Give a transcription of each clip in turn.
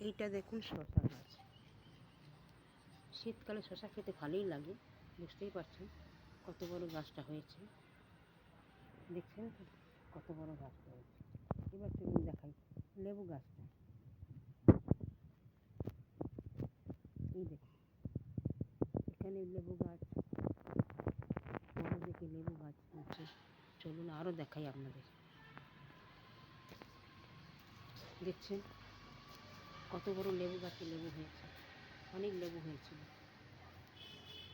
এইটা দেখুন শসা গাছ। শীতকালে শসা খেতে ভালোই লাগে, বুঝতেই পারছেন কত বড় গাছটা হয়েছে। দেখছেন তো কত বড় গাছটা হয়েছে। এবার চলুন দেখাই লেবু গাছটা। এই দেখুন এখানে লেবু গাছ, বড় দেখে লেবু গাছ হচ্ছে। চলুন আরও দেখাই আপনাদের। দেখছেন কত বড় লেবু গাছে লেবু হয়েছে, অনেক লেবু হয়েছিল।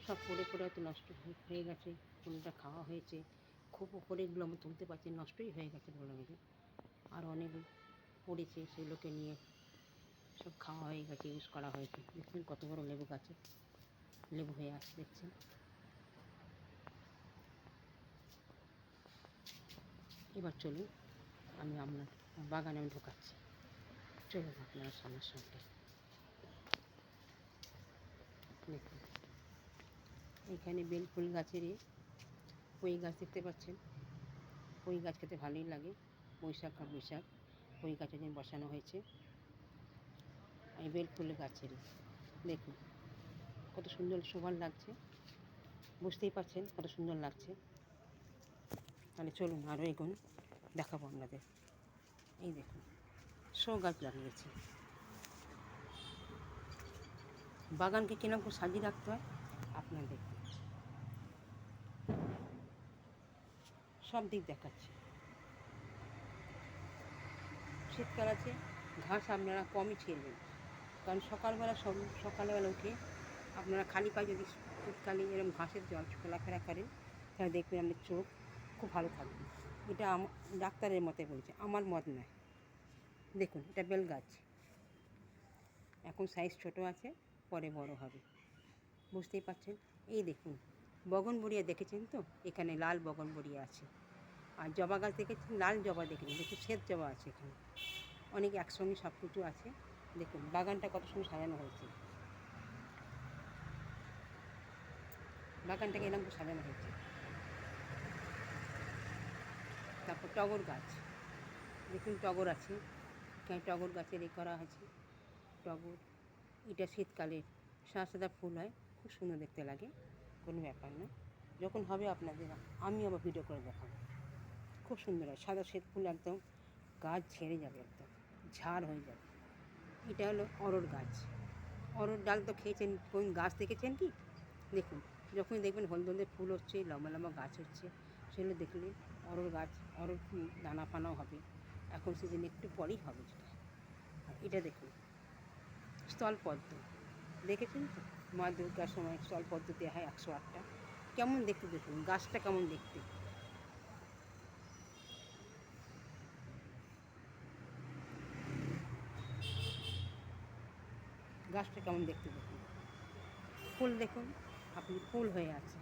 সব পড়ে পড়ে হয়তো নষ্ট হয়ে গেছে, কোনটা খাওয়া হয়েছে। খুব ওপরেগুলো আমি তুলতে পারছি, নষ্টই হয়ে গেছে বলে মেরে। আর অনেক পড়েছে, সেগুলোকে নিয়ে সব খাওয়া হয়ে গেছে, ইউজ করা হয়েছে। দেখছেন কত বড় লেবু গাছে লেবু হয়ে আসছে, দেখছেন। এবার চলুন আমি আপনার বাগানে আমি ঢোকাচ্ছি। চলুন আপনার সামনের সঙ্গে দেখুন। এখানে বেলফুল গাছেরই পই গাছ দেখতে পাচ্ছেন। পই গাছ খেতে ভালোই লাগে। বৈশাখ আর বৈশাখ পই গাছের জন্য বসানো হয়েছে। এই বেলফুল গাছেরই দেখুন কত সুন্দর শোভা লাগছে, বুঝতেই পারছেন কত সুন্দর লাগছে। তাহলে চলুন আরও এগোন, দেখাবো আপনাদের। এই দেখুন শো গাছ লাগিয়েছি। বাগানকে কিরকম করে সাজিয়ে রাখতে হয় আপনারা দেখুন, সব দিক দেখাচ্ছে। শীতকাল আছে, ঘাস আপনারা কমই ছেড়বেন, কারণ সকালবেলা উঠে আপনারা খালি পায়ে যদি শীতকালে এরকম ঘাসের জল চলাফেরা করেন, তাহলে দেখবেন আপনার চোখ খুব ভালো থাকবে। এটা ডাক্তারের মতে বলছে, আমার মত নয়। দেখুন এটা বেল গাছ, এখন সাইজ ছোট আছে, পরে বড় হবে, বুঝতেই পারছেন। এই দেখুন বগনবড়িয়া দেখেছেন তো, এখানে লাল বগনবড়িয়া আছে। আর জবা গাছ দেখেছেন, লাল জবা দেখেছেন, দেখুন শ্বেত জবা আছে এখানে। অনেক একসঙ্গে সব কিছু আছে। দেখুন বাগানটা কত সুন্দর সাজানো হয়েছে, বাগানটাকে এরকম সাজানো হয়েছে। তারপর টগর গাছ দেখুন, টগর আছে এখানে, টগর গাছের করা আছে। টগর এটা শীতকালে সাদা সাদা ফুল হয়, খুব সুন্দর দেখতে লাগে, কোনো ব্যাপার না। যখন হবে আপনাদের আমি আবার ভিডিও করে দেখাবো। খুব সুন্দর হয়, সাদা শ্বেত ফুল, একদম গাছ ছেড়ে যাবে, একদম ঝাড় হয়ে যাবে। এটা হলো অরড় গাছ। অরড় ডাল তো খেয়েছেন, কোন গাছ দেখেছেন কি? দেখুন যখনই দেখবেন হলদে হলদে ফুল হচ্ছে, লম্বা লম্বা গাছ হচ্ছে, সেগুলো দেখলে অরড় গাছ, অরড় দানা ফানাও হবে। এখন সিজন একটু পরেই হবে যেটা। আর এটা দেখুন স্থলপদ্ম, দেখেছেন তো? মা দুর্গার সময় স্থলপদ্ম দেওয়া হয় 108টা। কেমন দেখতে দেখুন, গাছটা কেমন দেখতে। গাছটা কেমন দেখতে দেখুন। ফুল দেখুন আপনি, ফুল হয়ে আছে।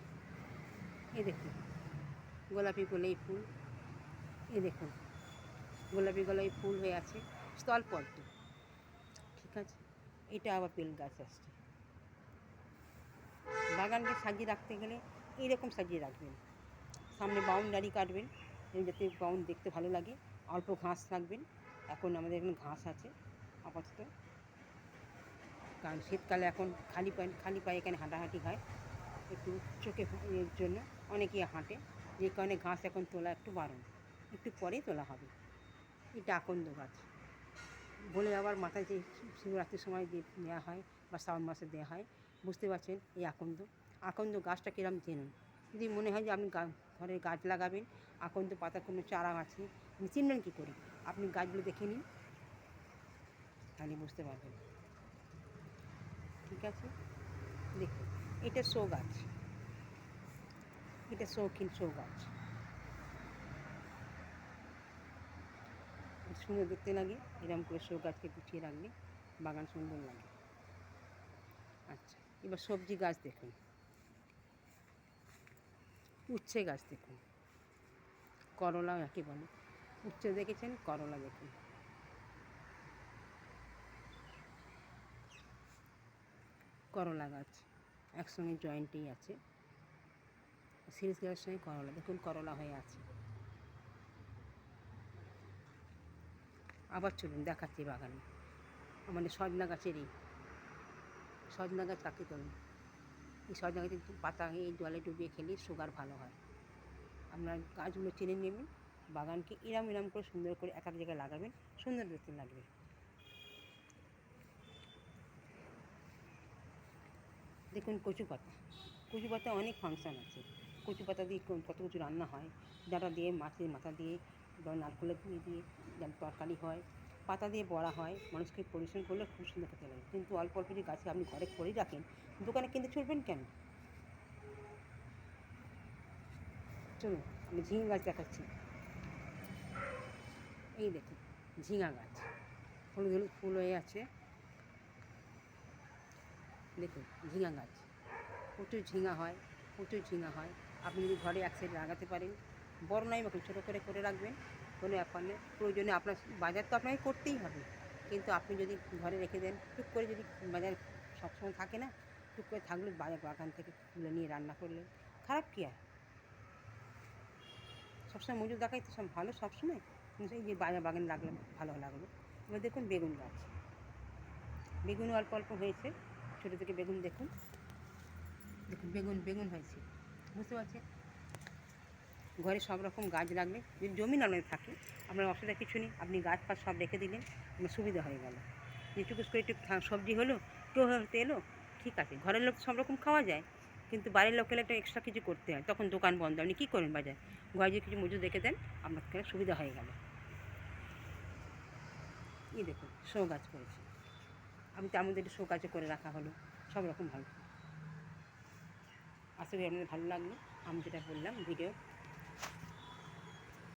এই দেখুন গোলাপি গোলাই ফুল, এই দেখুন গোলাপি গোলাই ফুল হয়ে আছে, স্থলপদ্ম। ঠিক আছে, এটা আবার বেল গাছ আসছে। বাগানকে সাজিয়ে রাখতে গেলে এইরকম সাজিয়ে রাখবেন। সামনে বাউন্ডারি কাটবেন যাতে বাউন্ড দেখতে ভালো লাগে। অল্প ঘাস রাখবেন, এখন আমাদের এখানে ঘাস আছে আপাতত, কারণ শীতকালে এখন খালি পায়ে এখানে হাঁটাহাঁটি হয়, একটু চোখে এর জন্য অনেকেই হাঁটে, যে কারণে ঘাস এখন তোলা একটু বারণ, একটু পরেই তোলা হবে। এটা আকন্দ গাছ, বলে আবার মাথায় যে শিবরাত্রির সময় যে নেওয়া হয় বা শ্রাবণ মাসে দেওয়া হয়, বুঝতে পারছেন। এই আকন্দ গাছটা কিরম চেনুন। যদি মনে হয় যে আপনি ঘরে গাছ লাগাবেন, আকন্দ পাতার কোনো চারা আছে, আপনি চিনবেন কী করে? আপনি গাছগুলো দেখে নিন, তাহলে বুঝতে পারবেন। ঠিক আছে, দেখুন এটা শো গাছ, এটা শৌখিন শো গাছ, সুন্দর দেখতে লাগে। এরকম করে শো গাছকে গুছিয়ে রাখলে বাগান সুন্দর লাগে। আচ্ছা, এবার সবজি গাছ দেখুন। উচ্ছে গাছ দেখুন, করলা একে বলে। উচ্ছে দেখেছেন, করলা দেখুন। করলা গাছ একসঙ্গে জয়েন্টেই আছে, সিরিজ গাছের সঙ্গে করলা দেখুন, করলা হয়ে আছে। আবার চলুন দেখাচ্ছি বাগানে। আমাদের সজনা গাছের সজনা গাছ কাকে তোলেন, এই সজনা গাছের পাতা এই জলে ডুবিয়ে খেলে সুগার ভালো হয়। আপনার গাছগুলো চিনে নেবেন, বাগানকে এরম এরম করে সুন্দর করে এক এক জায়গায় লাগাবেন, সুন্দর দেখতে লাগবে। দেখুন কচু পাতা অনেক ফাংশান আছে। কচু পাতা দিয়ে কত কিছু রান্না হয়, ডাঁটা দিয়ে, মাছের মাথা দিয়ে, বা নারকেলের দিয়ে যেন তরকারি হয়, পাতা দিয়ে বড়া হয়, মানুষকে পরিবেশন করলে খুব সুন্দর খেতে লাগে। কিন্তু অল্প অল্প যে গাছে আপনি ঘরে করেই রাখেন, দোকানে কিনতে চলবেন কেন? চলুন আমি ঝিঙে গাছ দেখাচ্ছি। এই দেখুন ঝিঙা গাছ, হলুদ হলুদ ফুল হয়ে আছে। দেখুন ঝিঙা গাছ, প্রচুর ঝিঙা হয়। আপনি যদি ঘরে এক সাইড লাগাতে পারেন, বড় নয় বা ছোটো করে রাখবেন, কোনো ব্যাপার নেই। প্রয়োজনে আপনার বাজার তো আপনাকে করতেই হবে, কিন্তু আপনি যদি ঘরে রেখে দেন, টুক করে যদি বাজার সবসময় থাকে না, টুক করে থাকলে বাগান থেকে তুলে নিয়ে রান্না করলেন, খারাপ কী আর? সবসময় মজুর দেখাই তো সব ভালো সবসময়, কিন্তু এই যে বাগান রাখলাম ভালো লাগলো। এবার দেখুন বেগুন গাছ, বেগুনও অল্প অল্প হয়েছে, ছোটো থেকে বেগুন দেখুন বেগুন হয়েছে, বুঝতে পারছেন? ঘরে সব রকম গাছ রাখলে, যদি জমি না থাকে আপনার অসুবিধা কিছু নেই, আপনি গাছ ফাছ সব রেখে দিলেন, আপনার সুবিধা হয়ে গেল। যেটুকু করে একটু সবজি হলো, একটু এলো, ঠিক আছে। ঘরের লোক সব রকম খাওয়া যায়, কিন্তু বাইরের লোকের একটা এক্সট্রা কিছু করতে হয়, তখন দোকান বন্ধ, আপনি কী করেন বাজার? ঘরে যদি কিছু মজুদ রেখে দেন, আপনার সুবিধা হয়ে গেল। এই দেখুন শো গাছ করেছি আমি, তার মধ্যে একটু শো গাছও করে রাখা হলো, সব রকম ভালো। আশা করি আপনাদের ভালো লাগলো আমি যেটা বললাম ভিডিও।